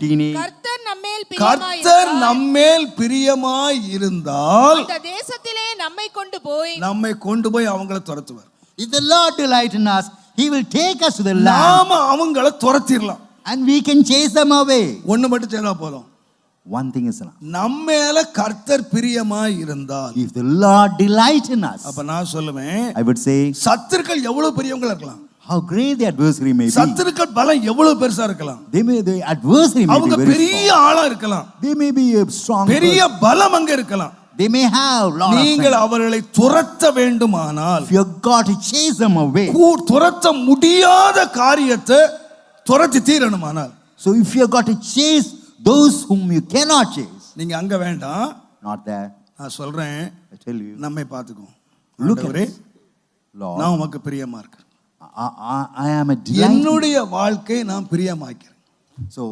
15. கர்த்தர் நம்மேல் பிரியமாய் இருந்தால் இந்த தேசத்திலே நம்மை கொண்டு போய் அவங்கள துரத்துவார். If the Lord delight in us, He will take us to the land. நாம அவங்கள துரத்திரலாம். And we can chase them away. ஒண்ணு மட்டும் செய்தா போதும். One thing is enough. நம்மேல கர்த்தர் பிரியமாய் இருந்தால், if the Lord delight in us, அப்ப நான் சொல்லுவேன், I would say, சத்துருக்கள் எவ்வளவு பெரியவங்களா இருக்கலாம், how great the adversary may be. சத்துருக்கள் பலம் எவ்வளவு பெருசா இருக்கலாம், the adversary may அவங்க be very பெரிய ஆளா இருக்கலாம், they may be a strong, பெரிய பலம் அங்க இருக்கலாம். they may have lot of நீங்கள் அவர்களை துரத்த வேண்டுமானால், if you got to chase them away, துரத்த முடியாத காரியத்தை துரத்தி தீரணுமானால், so if you got to chase those whom you cannot chase, நீங்க அங்க வேண்டாம், not there. நான் சொல்றேன், I tell you, நம்மை பாத்துக்கோ. look at us, Lord, நான் உமக்கு பிரியமா இருக்கேன், I am a delight, என்னுடைய வாழ்க்கை நான் பிரியமாக்கிறேன். so